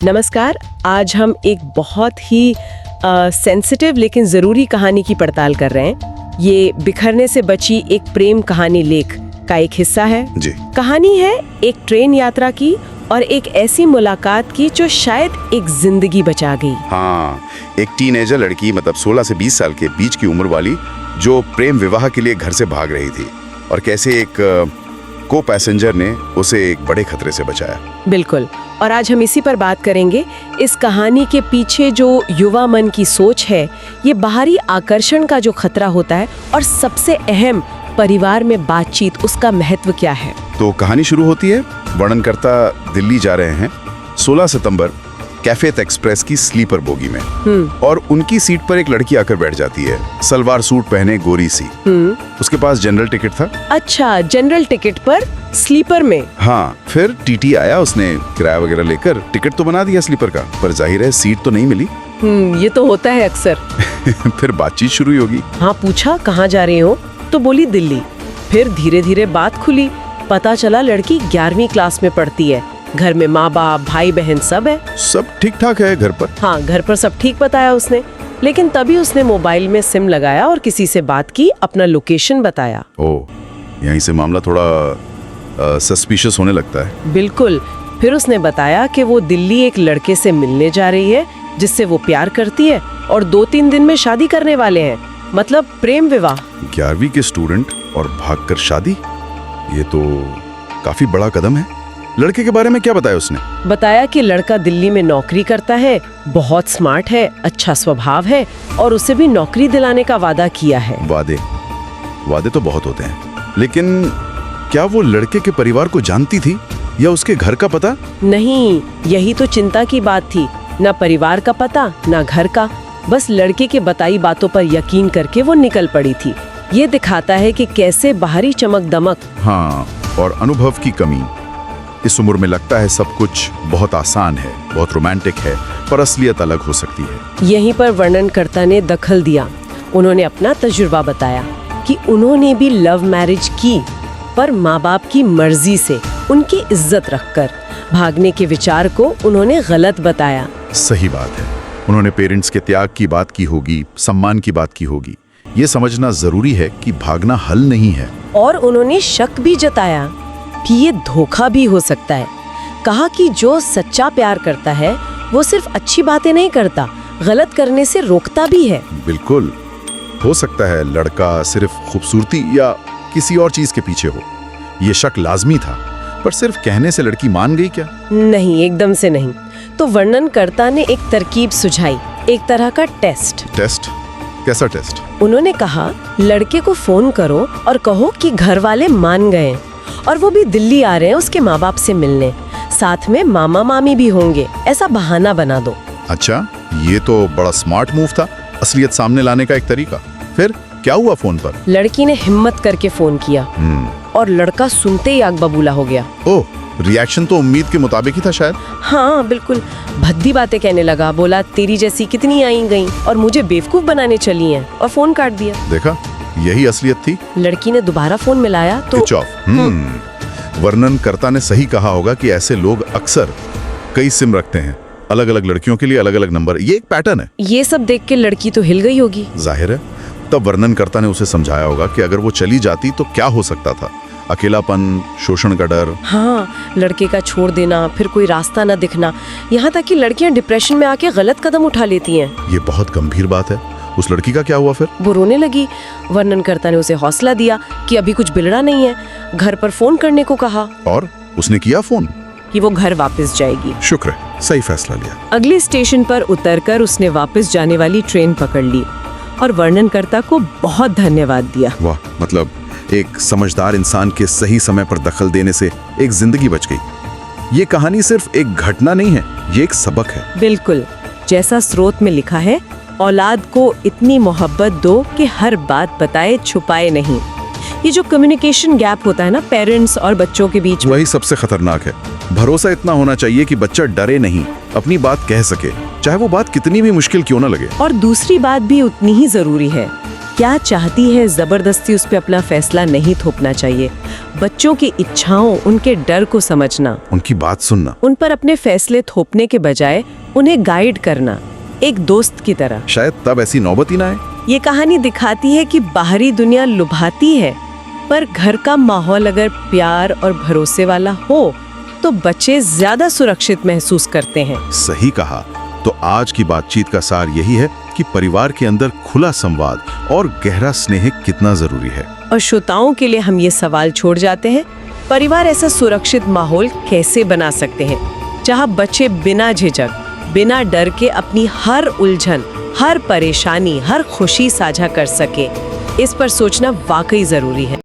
नमस्कार। आज हम एक बहुत ही सेंसिटिव लेकिन ज़रूरी कहानी की पड़ताल कर रहे हैं। ये बिखरने से बची एक प्रेम कहानी लेख का एक हिस्सा है जी। कहानी है एक ट्रेन यात्रा की और एक ऐसी मुलाकात की जो शायद एक जिंदगी बचा गई। हाँ, एक टीनेजर लड़की मतलब 16 से 20 साल के बीच की उम्र वाली जो प्रेम विवाह के लिए घर से भाग रही थी और कैसे एक को पैसेंजर ने उसे एक बड़े खतरे से बचाया। बिल्कुल। और आज हम इसी पर बात करेंगे। इस कहानी के पीछे जो युवा मन की सोच है, ये बाहरी आकर्षण का जो खतरा होता है और सबसे अहम परिवार में बातचीत, उसका महत्व क्या है। तो कहानी शुरू होती है। वर्णनकर्ता दिल्ली जा रहे हैं 16 सितंबर कैफेत एक्सप्रेस की स्लीपर बोगी में और उनकी सीट पर एक लड़की आकर बैठ जाती है, सलवार सूट पहने, गोरी सी। उसके पास जनरल टिकट था। अच्छा, जनरल टिकट पर स्लीपर में। हाँ, फिर टीटी आया, उसने किराया वगैरह लेकर टिकट तो बना दिया स्लीपर का, पर जाहिर है सीट तो नहीं मिली। ये तो होता है अक्सर। फिर बातचीत शुरू होगी। हाँ, पूछा कहाँ जा रहे हो, तो बोली दिल्ली। फिर धीरे धीरे बात खुली। पता चला लड़की 11वीं क्लास में पढ़ती है। घर में माँ बाप भाई बहन सब है। सब ठीक ठाक है घर पर। हाँ, घर पर सब ठीक बताया उसने। लेकिन तभी उसने मोबाइल में सिम लगाया और किसी से बात की, अपना लोकेशन बताया। ओह, यहीं से मामला थोड़ा सस्पिशियस होने लगता है। बिल्कुल। फिर उसने बताया कि वो दिल्ली एक लड़के से मिलने जा रही है जिससे वो प्यार करती है और 2-3 दिन में शादी करने वाले हैं, मतलब प्रेम विवाह। 11वीं के स्टूडेंट और भागकर शादी, ये तो काफी बड़ा कदम है। लड़के के बारे में क्या बताया उसने? बताया कि लड़का दिल्ली में नौकरी करता है, बहुत स्मार्ट है, अच्छा स्वभाव है और उसे भी नौकरी दिलाने का वादा किया है। वादे तो बहुत होते हैं, लेकिन क्या वो लड़के के परिवार को जानती थी या उसके घर का पता? नहीं, यही तो चिंता की बात थी। न परिवार का पता न घर का, बस लड़के के बताई बातों पर यकीन करके वो निकल पड़ी थी। ये दिखाता है कि कैसे बाहरी चमक दमक, हाँ, और अनुभव की कमी। इस उम्र में लगता है सब कुछ बहुत आसान है, बहुत रोमांटिक है, पर असलियत अलग हो सकती है। यहीं पर वर्णनकर्ता ने दखल दिया। उन्होंने अपना तजुर्बा बताया कि उन्होंने भी लव मैरिज की, पर माँ बाप की मर्जी से, उनकी इज्जत रखकर। भागने के विचार को उन्होंने गलत बताया। सही बात है। उन्होंने पेरेंट्स के त्याग की बात की होगी, सम्मान की बात की होगी। ये समझना जरूरी है कि भागना हल नहीं है। और उन्होंने शक भी जताया कि ये धोखा भी हो सकता है। कहा कि जो सच्चा प्यार करता है वो सिर्फ अच्छी बातें नहीं करता, गलत करने से रोकता भी है। बिल्कुल, हो सकता है लड़का सिर्फ खूबसूरती या किसी और चीज के पीछे हो। ये शक लाजमी था, पर सिर्फ कहने से लड़की मान गई क्या? नहीं, एकदम से नहीं। तो वर्णनकर्ता ने एक तरकीब सुझाई, एक तरह का टेस्ट। कैसा टेस्ट? उन्होंने कहा, लड़के को फोन करो और कहो कि घर वाले मान गए और वो भी दिल्ली आ रहे हैं उसके माँ बाप से मिलने, साथ में मामा मामी भी होंगे, ऐसा बहाना बना दो। अच्छा, ये तो बड़ा स्मार्ट मूव था, असलियत सामने लाने का एक तरीका। फिर क्या हुआ फोन पर? लड़की ने हिम्मत करके फोन किया और लड़का सुनते ही आग बबूला हो गया। ओह, रिएक्शन तो उम्मीद के मुताबिक ही था शायद। हाँ, बिल्कुल। भद्दी बातें कहने लगा। बोला, तेरी जैसी कितनी आई गई और मुझे बेवकूफ बनाने चली हैं, और फोन काट दिया। देखा, यही असलियत थी। लड़की ने दोबारा फोन मिलाया तो वर्णनकर्ता ने सही कहा होगा कि ऐसे लोग अक्सर कई सिम रखते हैं, अलग अलग लड़कियों के लिए अलग अलग नंबर। ये एक पैटर्न है। ये सब देख के लड़की तो हिल गई होगी। जाहिर है। तब वर्णनकर्ता ने उसे समझाया होगा कि अगर वो चली जाती तो क्या हो सकता था। अकेलापन, शोषण का डर। हाँ, लड़के का छोड़ देना, फिर कोई रास्ता न दिखना, यहाँ तक कि लड़कियाँ डिप्रेशन में आके गलत कदम उठा लेती हैं। ये बहुत गंभीर बात है। उस लड़की का क्या हुआ फिर? वो रोने लगी। वर्णनकर्ता ने उसे हौसला दिया कि अभी कुछ बिगड़ा नहीं है, घर पर फोन करने को कहा। और उसने किया फोन कि वो घर वापस जाएगी। शुक्र है, सही फैसला लिया। अगले स्टेशन पर उतरकर उसने वापस जाने वाली ट्रेन पकड़ ली और वर्णनकर्ता को बहुत धन्यवाद दिया। वाह, मतलब एक समझदार इंसान के सही समय पर दखल देने से एक जिंदगी बच गई। ये कहानी सिर्फ एक घटना नहीं है, ये एक सबक है। बिल्कुल, जैसा स्रोत में लिखा है, औलाद को इतनी मोहब्बत दो कि हर बात बताए छुपाए नहीं। ये जो कम्युनिकेशन गैप होता है ना पेरेंट्स और बच्चों के बीच, वही सबसे खतरनाक है। भरोसा इतना होना चाहिए कि बच्चा डरे नहीं, अपनी बात कह सके, चाहे वो बात कितनी भी मुश्किल क्यों ना लगे। और दूसरी बात भी उतनी ही जरूरी है, क्या चाहती है जबरदस्ती उस पे अपना फैसला नहीं थोपना चाहिए। बच्चों की इच्छाओं, उनके डर को समझना, उनकी बात सुनना, उन पर अपने फैसले थोपने के बजाय उन्हें गाइड करना, एक दोस्त की तरह। शायद तब ऐसी नौबत ही ना आए। ये कहानी दिखाती है कि बाहरी दुनिया लुभाती है, पर घर का माहौल अगर प्यार और भरोसे वाला हो तो बच्चे ज्यादा सुरक्षित महसूस करते हैं। सही कहा। तो आज की बातचीत का सार यही है कि परिवार के अंदर खुला संवाद और गहरा स्नेह कितना जरूरी है। और श्रोताओं के लिए हम ये सवाल छोड़ जाते हैं, परिवार ऐसा सुरक्षित माहौल कैसे बना सकते हैं जहां बच्चे बिना झिझक, बिना डर के अपनी हर उलझन, हर परेशानी, हर खुशी साझा कर सके। इस पर सोचना वाकई जरूरी है।